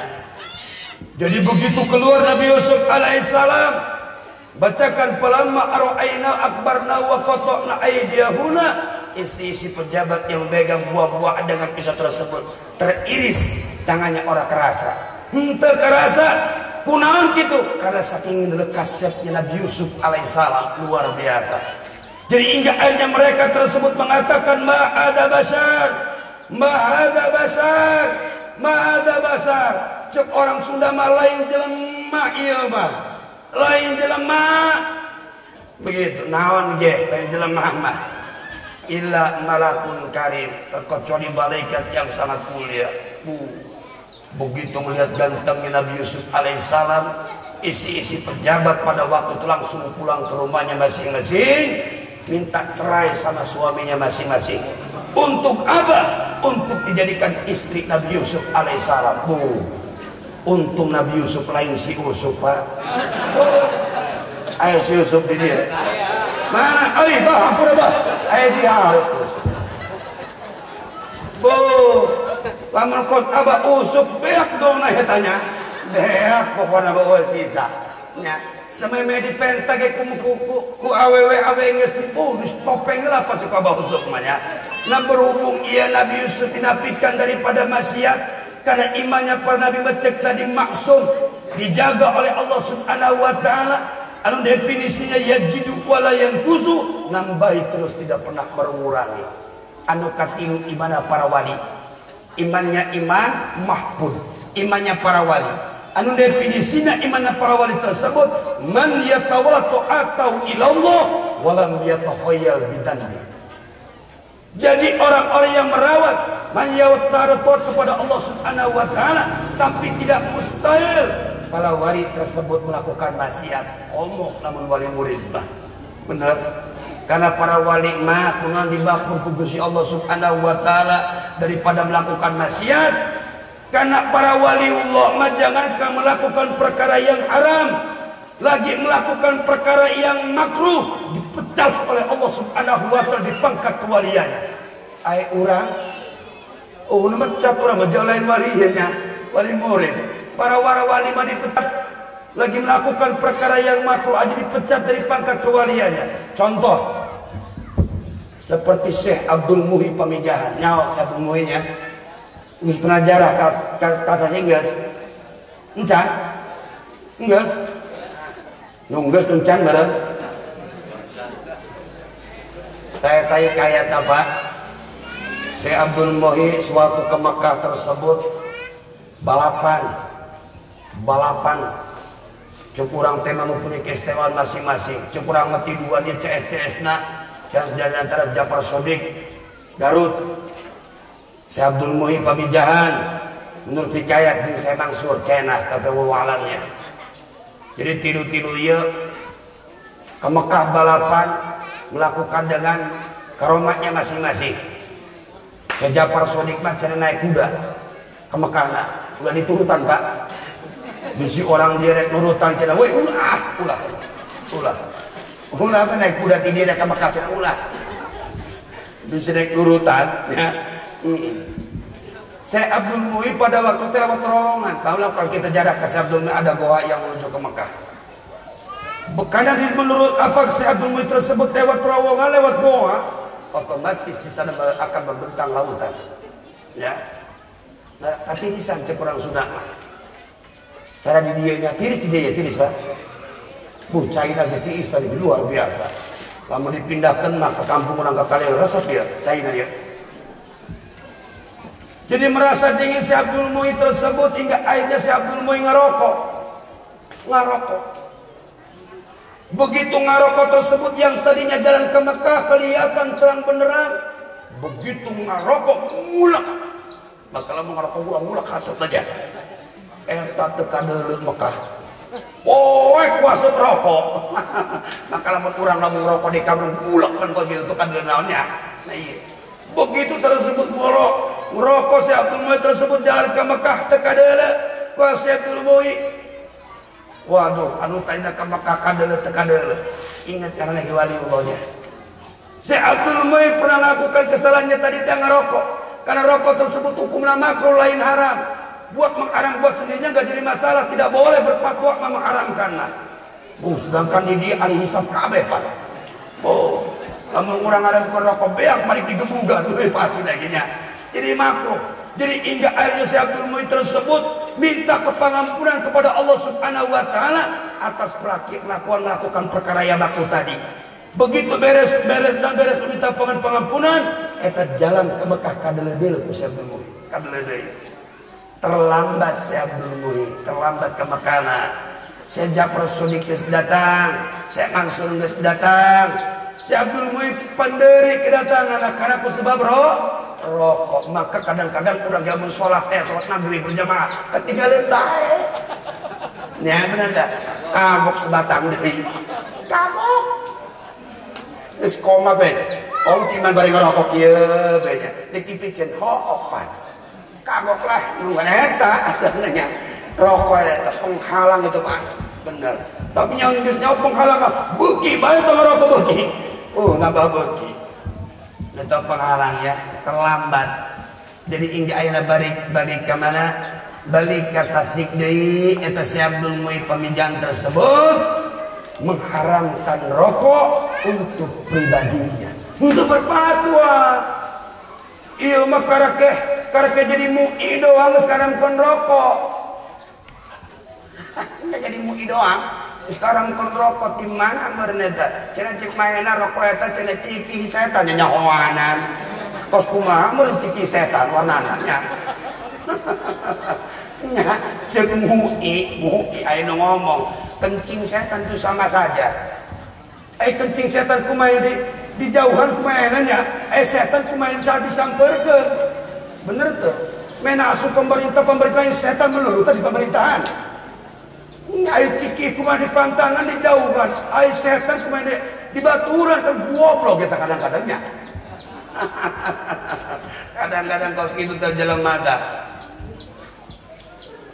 Jadi begitu keluar Nabi Yusuf alaihissalam, bacakan falamma ra'aina akbarna wa qata'na aydiyahuna. Isi pejabat yang memegang buah-buah dengan pisau tersebut teriris tangannya orang kerasa. Henteu kerasa kunaon gitu karena saking lekasnya Nabi Yusuf alaihissalam luar biasa. Jadi hingga akhirnya mereka tersebut mengatakan ma'ada basar. Cek orang Sunda mah lain jelema ieu mah. Lain jelema. Begitu naon ge lain jelema mah. Illa malakun karim, terkecuali malaikat yang sangat mulia. Begitu melihat gantengnya Nabi Yusuf alaihissalam, isi pejabat pada waktu itu langsung pulang ke rumahnya masing-masing, minta cerai sama suaminya masing-masing. Untuk apa? Untuk dijadikan istri Nabi Yusuf alaihissalam. Untung Nabi Yusuf lain si Yusuf, Pak. Ayo si Yusuf di dia. Mana? Ayo bah, apa bah? Ayo dia harus. Bu, lamun kos abah usuk beak dong nah tanya. Beak pokoknya bawa sisa. Nya, sememe dipentake ku awewe geus dipudus topeng lah pas suka abah usuk mah nya. Nah berhubung ia Nabi Yusuf dinafikan daripada maksiat karena imannya para nabi becek tadi maksum dijaga oleh Allah Subhanahu wa taala. Anu definisinya yajidu wala yanqusu, nambahi terus tidak pernah mengurangi. Anu katilu imana para wali, imannya iman mahfud, imannya para wali. Anu definisinya imannya para wali tersebut man yatawalla ta'atahu ilallah walam yatakhayyal bidanbi. Jadi orang-orang yang merawat man yatawalla kepada Allah Subhanahu wa taala tapi tidak mustahil para wali tersebut melakukan maksiat. Omong namun wali murid bah benar. Karena para wali mah kunaon dibapur ku Gusti Allah Subhanahu wa taala daripada melakukan maksiat. Karena para waliullah mah jangankan melakukan perkara yang haram, lagi melakukan perkara yang makruh dipecat oleh Allah Subhanahu wa taala dipangkat kewaliannya. Ai urang oh mecat urang mah lain walinya, wali murid. Para wali mah dipecat lagi melakukan perkara yang makruh aja dipecat dari pangkat kewaliannya. Contoh seperti Syekh Abdul Muhi Pamijahan. Nyawa Syekh Abdul Muhi nya geus pernah jarah kata singgas encan enggeus nunggeus encan bareng tay kayat apa Syekh Abdul Muhi suatu ke Mekah tersebut balapan cukurang tema mempunyai keistimewaan masing-masing. Cukurang ngerti dua dia CS na dan antara Jafar Sodik Garut, Syekh Abdul Muhi Pamijahan menurut hikayat jeung saya Mansur cenah tapi wawalannya. Jadi tilu-tilu ieu ke Mekah balapan melakukan dengan karomatnya masing-masing. Syekh Jafar Sodik mah cenah naik kuda ke Mekah na, udah diturutan Pak. Bisi orang direk nurutan cenah we ulah kan naik kuda ti dia ka Mekah cenah ulah bisi naik nurutan ya. Syekh Abdul Muhi pada waktu lewat terowongan tahulah kalau kita jarak ke Syekh Abdul Muhi ada goa yang menuju ke Mekah. Karena menurut apa Syekh Abdul Muhi tersebut lewat terowongan lewat goa otomatis di sana akan membentang lautan ya. Nah tapi di sana kurang sudah cara di dia tiris Pak. Bu China getiis tadi luar biasa. Lama dipindahkan mah ke kampung orang kalian resep ya China ya. Jadi merasa dingin Syekh Abdul Muhi tersebut hingga akhirnya Syekh Abdul Muhi ngarokok. Begitu ngarokok tersebut yang tadinya jalan ke Mekah kelihatan terang benderang. Begitu ngarokok mulak. Maka lamun ngarokok mulak hasut aja. Eta teka deuleu Mekah. Poe kuasa rokok. Maka lamun urang lamun ngerokok di kampung bulak kan kos gitu kan naonnya. Nah iya. Begitu tersebut ngerokok Syekh Abdul Muhi tersebut jalan ke Mekah teka deuleu ku Syekh Abdul Muhi. Waduh, anu tanya ke Mekah ka deuleu teka deuleu. Ingat karena lagi waliullahnya. Syekh Abdul Muhi pernah lakukan kesalahannya tadi teh ngerokok. Karena rokok tersebut hukumna makruh lain haram. Buat mengharam buat sendirinya nggak jadi masalah, tidak boleh berfatwa mengharamkan. Sedangkan di dia ahli hisab kabeh Pak. Lamun urang ngaran rokok beak mari digebugan duwe pasti lagi nya. Jadi makruh. Jadi hingga akhirnya Syekh Abdul Muhi tersebut minta kepangampunan kepada Allah Subhanahu wa taala atas melakukan perkara yang makruh tadi. Begitu beres minta pengampunan, eta jalan ke Mekah kadeleudeuh ku Syekh Abdul Muhi. Kadeleudeuh. Terlambat Syekh Abdul Muhi, terlambat ke Mekah. Syekh Jafar Sodik geus datang, Syekh Mansur geus datang. Syekh Abdul Muhi panderi kedatangan karena ku sebab rokok. Maka kadang-kadang urang lamun salat maghrib berjamaah ketinggalan tae. Nya bener dah. Kagok sebatang deui. Kagok. Geus koma be. Kau timan bari ngerokok ieu be nya. Dikipikeun hook pan. Kagok lah nunggu eta aslinya rokok eta penghalang itu Pak. bener. Tapi yang geus nyopong halang beuki bae tong ngerokok beuki. Nambah beuki. Eta penghalang ya, terlambat. Jadi inja ayeuna balik ka mana? Balik ka Tasik deui eta si Abdul Muhyi Pamijan tersebut mengharamkan rokok untuk pribadinya, untuk berfatwa. Iya mah karake jadi MUI doang sekarang kon rokok. Enggak jadi MUI doang. Sekarang kon rokok di mana meureun eta? Cenah cek maena rokok eta cenah ciki setan nya nyahoanan. Tos kumaha meureun ciki setan warnana nya. Nya cek MUI aya nu ngomong, kencing setan itu sama saja. Kencing setan kumaha di jauhan kumaha nya? Setan kumaha bisa disampeurkeun. Bener tuh. Mena asup pemerintah setan melulu di pemerintahan. Ayo ciki kumaha di pantangan di jauhan, ayo setan kumaha di baturan kan goblok kita kadang-kadangnya. Kadang-kadang kau segitu terjelema tah.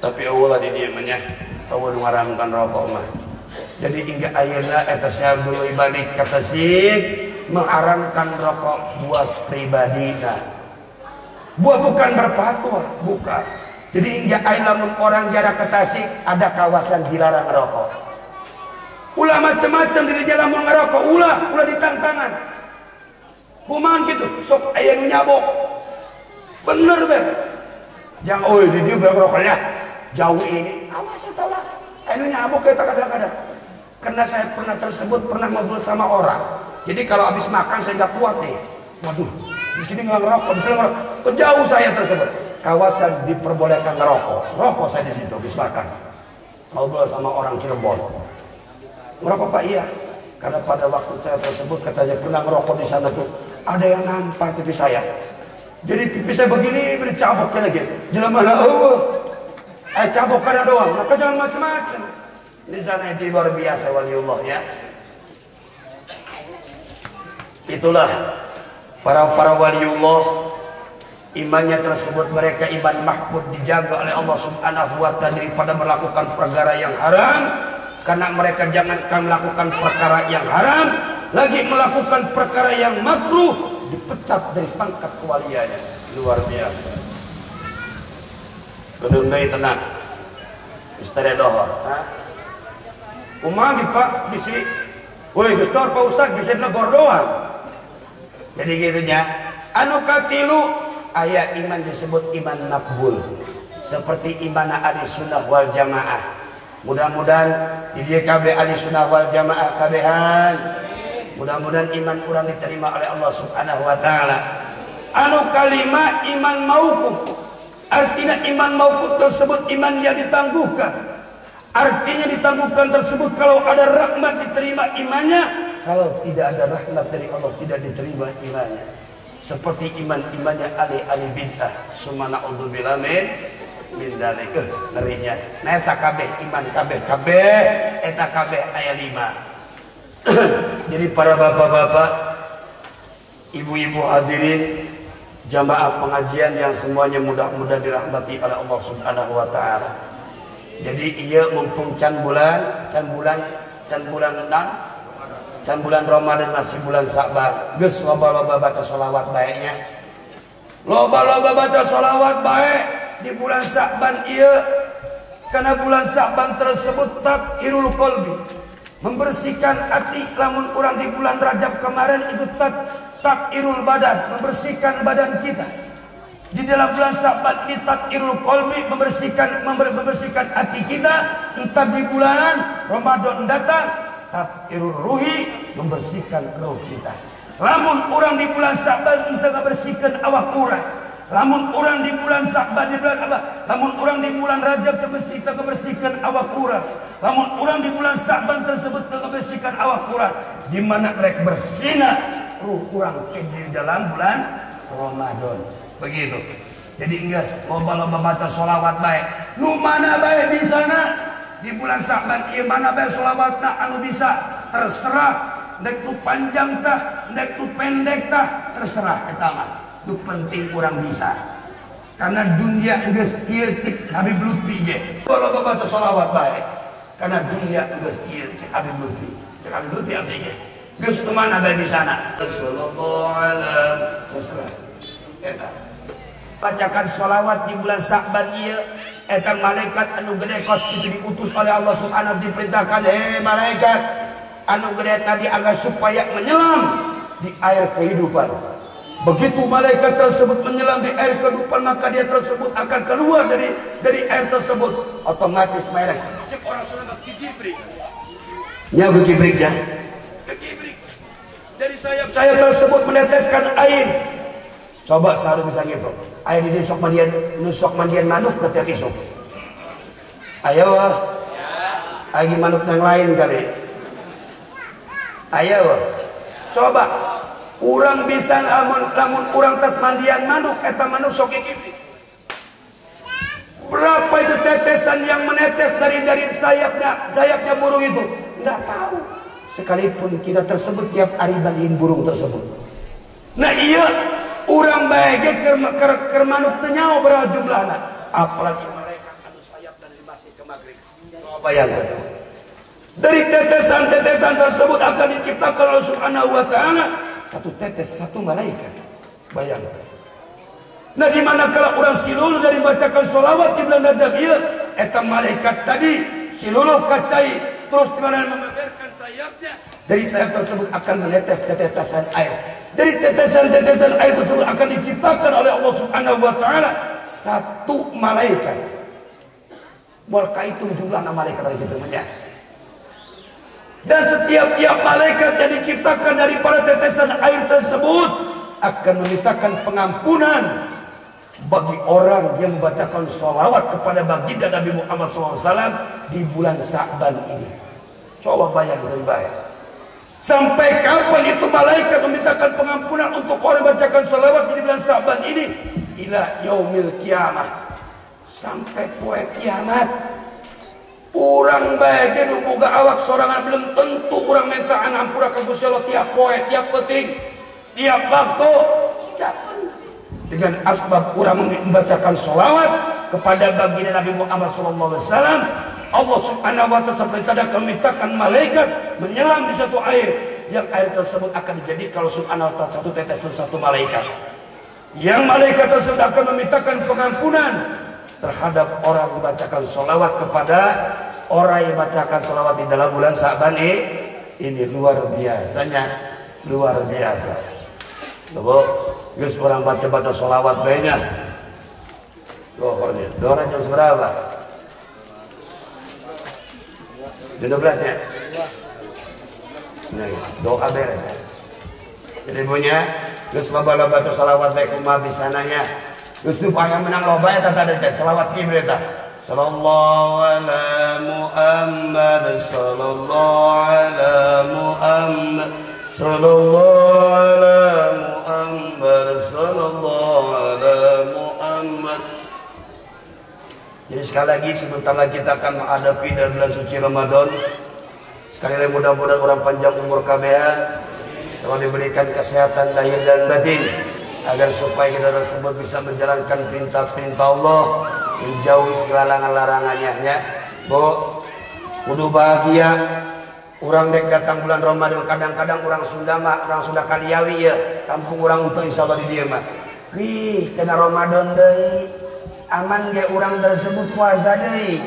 Tapi Allah di dieu mah nya, Allah ngaramkan rokok mah. Jadi hingga ayeuna eta Syekh dulu ibalik kata Tasik mengharamkan rokok buat pribadina. Buat bukan berfatwa, bukan. Jadi hingga ayeuna orang jarak ke Tasik ada kawasan dilarang rokok. Ulah macam-macam di jalan mun ngarokok, ulah ditangtangan. Kumaha gitu, sok aya nu nyabok. Bener be. Jangan di dieu berokoknya. Jauh ini, awas ya tolak. Anu nyabuk kita kadang-kadang. Karena saya pernah ngobrol sama orang. Jadi kalau habis makan saya nggak kuat nih. Waduh, di sini ngerokok, di sini ngerokok. Kejauh saya tersebut. Kawasan diperbolehkan ngerokok. Rokok saya di situ habis makan. Ngobrol sama orang Cirebon. Ngerokok Pak iya. Karena pada waktu saya tersebut katanya pernah ngerokok di sana tuh. Ada yang nampar pipi saya. Jadi pipi saya begini bercabok lagi. Jelema cabok karena doang, maka jangan macam-macam. Di sana itu luar biasa waliullah ya. Itulah para waliullah, imannya tersebut mereka iman mahfud dijaga oleh Allah Subhanahu wa taala daripada melakukan perkara yang haram, karena mereka jangankan melakukan perkara yang haram, lagi melakukan perkara yang makruh dipecat dari pangkat kewaliannya. Luar biasa. Kedung deui tenang. Istare dohor, kumaha gitu Pak? Bisi. Woi, geus Pak Ustaz bisa negor doang. Jadi gitunya. Anu katilu aya iman disebut iman makbul. Seperti iman ahli sunnah wal jamaah. Mudah-mudahan di dieu kabeh ahli sunnah wal jamaah kabehan. Mudah-mudahan iman urang diterima oleh Allah Subhanahu wa taala. Anu kalima iman mauquf. Artinya iman mauquf tersebut iman yang ditangguhkan. Artinya ditangguhkan tersebut kalau ada rahmat diterima imannya, kalau tidak ada rahmat dari Allah tidak diterima imannya. Seperti imannya ahli bid'ah. Sumana udzubillah min dzalik ngerinya. Nah eta kabeh iman kabeh eta kabeh aya 5. Jadi para bapak-bapak, ibu-ibu hadirin, jamaah pengajian yang semuanya mudah-mudahan dirahmati oleh Allah Subhanahu wa taala. Jadi ia mumpung can bulan Ramadan masih bulan Sa'ban. Geus loba-loba baca sholawat baiknya. Loba-loba baca sholawat baik di bulan Sa'ban ieu. Karena bulan Sa'ban tersebut tathirul qalbi, membersihkan hati. Lamun urang di bulan Rajab kemarin itu tathirul badan, membersihkan badan kita. Di dalam bulan Sa'ban ini tathirul qalbi, membersihkan hati kita. Entah di bulan Ramadan datang tathirul ruhi, membersihkan roh kita. Lamun orang di bulan Sa'ban entah membersihkan awak urang. Lamun orang di bulan Sa'ban di bulan apa? Lamun orang di bulan Rajab membersihkan awak urang. Lamun orang di bulan Sa'ban tersebut membersihkan awak urang. Di mana rek bersinar ruh urang di dalam bulan Ramadan. Begitu. Jadi geus loba-loba baca sholawat baik. Nu mana baik di sana di bulan Sa'ban ieu mana bae sholawatna anu bisa terserah. Dek nu panjang tah, dek nu pendek tah, terserah eta mah. Nu penting kurang bisa. Karena dunia geus ieu cik Habib Lutfi ge. Loba baca sholawat baik. Karena dunia geus ieu cek Habib Lutfi. Cek Habib Lutfi artinya geus kumaha ada di sana. Sallallahu alaihi wasallam. Eta. Bacakan sholawat di bulan Sa'ban ieu eta malaikat anu gede kos itu diutus oleh Allah Subhanahu diperintahkan, hei malaikat anu gede tadi agar supaya menyelam di air kehidupan. Begitu malaikat tersebut menyelam di air kehidupan, maka dia tersebut akan keluar dari air tersebut. Otomatis merek. Cek orang sudah kikibrik. Ya kikibrik ya. Kikibrik. Dari sayap tersebut meneteskan air. Coba selalu bisa gitu. Air di nusok mandian manuk ketika isuk. Ayo. Ayo manuk yang lain kali. Ayo. Coba. Urang bisa lamun urang tas mandian manuk eta manuk sok kikibrik. Berapa itu tetesan yang menetes dari sayapnya burung itu? Enggak tahu. Sekalipun kita tersebut tiap hari mandiin burung tersebut. Nah iya, urang bae ge keur manuk teu nyaho berapa jumlahna. Apalagi malaikat anu sayap dan masih ke magrib. Bayangkan. Dari tetesan-tetesan tersebut akan diciptakan oleh Subhanahu wa taala satu tetes, satu malaikat. Bayangkan. Nah di mana kalau orang silulu dari bacakan sholawat di bulan Rajab ieu eta malaikat tadi silulu kacai terus dimana memeterkan sayapnya, dari sayap tersebut akan menetes tetesan air. Dari tetesan air tersebut akan diciptakan oleh Allah Subhanahu wa taala satu malaikat. Moal kahitung jumlahna malaikat dari kitu nya. Dan setiap malaikat yang diciptakan daripada tetesan air tersebut akan memintakan pengampunan bagi orang yang membacakan sholawat kepada baginda Nabi Muhammad SAW di bulan Sa'ban ini. Coba bayangkan baik. Sampai kapan itu malaikat memintakan pengampunan untuk orang membacakan sholawat di bulan Sa'ban ini? Ila yaumil kiamah. Sampai poe kiamat. Urang bae ge nu boga awak sorangan belum tentu urang minta ampura ka Gusti Allah tiap poe, tiap penting, tiap waktu. Dengan asbab urang membacakan sholawat kepada baginda Nabi Muhammad SAW, Allah Subhanahu wa taala akan memintakan malaikat menyelam di satu air, yang air tersebut akan dijadikan kalau Subhanahu wa taala satu tetes dan satu malaikat. Yang malaikat tersebut akan memintakan pengampunan terhadap orang membacakan sholawat kepada orang yang membacakan sholawat di dalam bulan Sa'ban ini luar biasanya, luar biasa. Loh, geus orang baca sholawat banyak. Lohornya, doa jam seberapa? 12 nya. Nah, doa beres. Jadi punya geus loba baca sholawat baik kumaha bisananya. Geus supaya menang loba eta tadi selawat kieu eta. Sallallahu ala Muhammad sallallahu ala Muhammad sallallahu ala Muhammad sallallahu ala Muhammad. Jadi sekali lagi sebentar lagi kita akan menghadapi dalam bulan suci Ramadan. Sekali lagi mudah-mudahan orang panjang umur kabehan, selalu diberikan kesehatan lahir dan batin, agar supaya kita tersebut bisa menjalankan perintah-perintah Allah, menjauhi segala larangan-larangannya ya. Bu, kudu bahagia. Orang dek datang bulan Ramadan, kadang-kadang orang Sunda mah, orang Sunda Kaliawi ya, kampung orang untuk insyaallah di dieu mah. Wih, kena Ramadan deui. Aman ge orang tersebut puasa deui.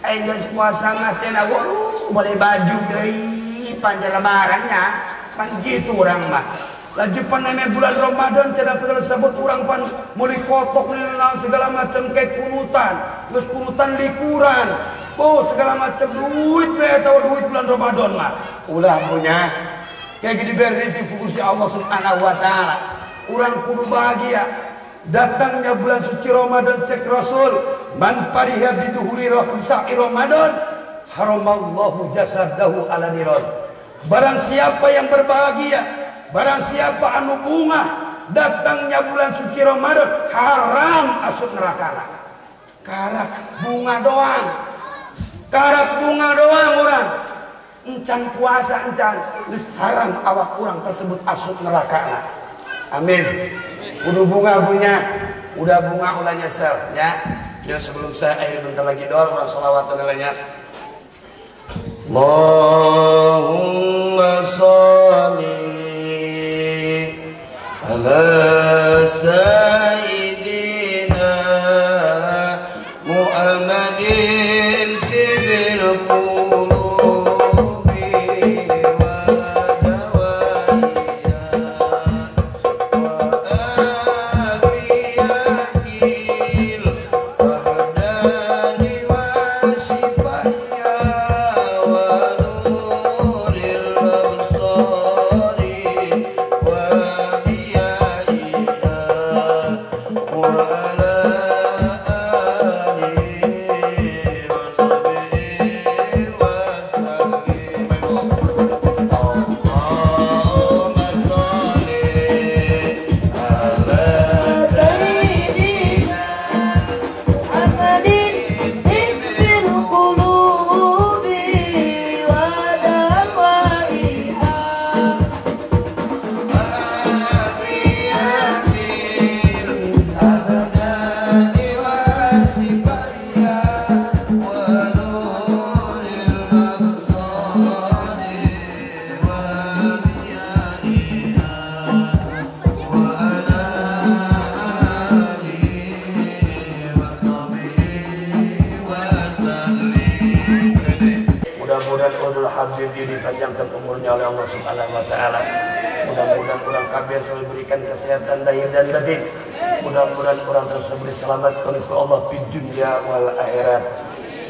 Aing geus puasa mah cenah waduh, boleh baju deui panjang lebarannya. Pan gitu orang mah. Laju paneme bulan Ramadan cenah tersebut orang pan mulai kotok mulai segala macam kayak kunutan, terus kunutan likuran, oh segala macam duit atau duit bulan Ramadan mah. Ulah punya kayak gini beres difokusi Allah Subhanahu wa taala. Orang kudu bahagia. Datangnya bulan suci Ramadan cek Rasul, man pariha biduhuri sa'i Ramadan haramallahu jasadahu ala niron. Barang siapa yang berbahagia, barang siapa anu bunga datangnya bulan suci Ramadan haram asup neraka. Karak bunga doang. Karak bunga doang orang. Encan puasa encan geus haram awak orang tersebut asup neraka. Amin. Udah bunga punya, udah bunga ulah nyesel ya. Ya sebelum saya akhir bentar lagi doa orang sholawat lainnya. Allahumma sholli ala sayyidina Muhammadin tibil qulubi wa dawaiha wa afiyatil abdani wa shifaiha wa nuril absari wa diyaiha wa ala alihi wa sahbihi wa sallim. Allahumma sholli ala Sayyidina Muhammadin tibbil qulubi wa dawaiha afiyatil abdani wa sifaiha wa nuril absari wa diyaiha wa ala alihi wa sahbihi wa sallim. Mudah-mudahan ulul habib dipanjangkan umurnya oleh Allah Subhanahu wa taala. Mudah-mudahan orang kabeh selalu diberikan kesehatan lahir dan batin. Mudah-mudahan orang tersebut diselamatkan ke Allah di dunia wal akhirat.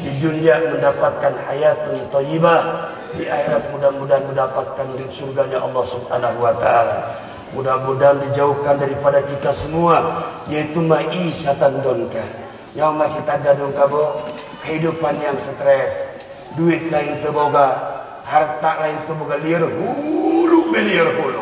Di dunia mendapatkan hayatun thayyibah, di akhirat mudah-mudahan mendapatkan surganya Allah Subhanahu wa taala. Mudah-mudahan dijauhkan daripada kita semua yaitu ma'isyatan donka. Yang masih tanda donka bo, kehidupan yang stres, duit lain teu boga, harta lain teu boga lieur hulu belieur hulu.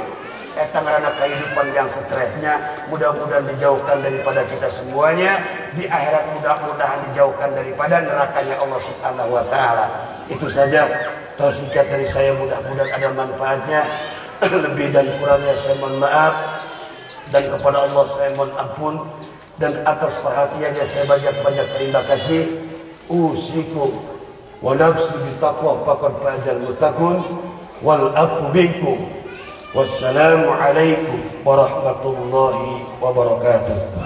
Eta ngaranna kehidupan yang stresnya, mudah-mudahan dijauhkan daripada kita semuanya. Di akhirat mudah-mudahan dijauhkan daripada nerakanya Allah Subhanahu wa taala. Itu saja singkat dari saya, mudah-mudahan ada manfaatnya. Lebih dan kurangnya saya mohon maaf, dan kepada Allah saya mohon ampun, dan atas perhatiannya saya banyak-banyak terima kasih. Usikum wa nafsi bitaqwa faqad fazal muttaqun wal aqu bikum. Wassalamu alaikum warahmatullahi wabarakatuh.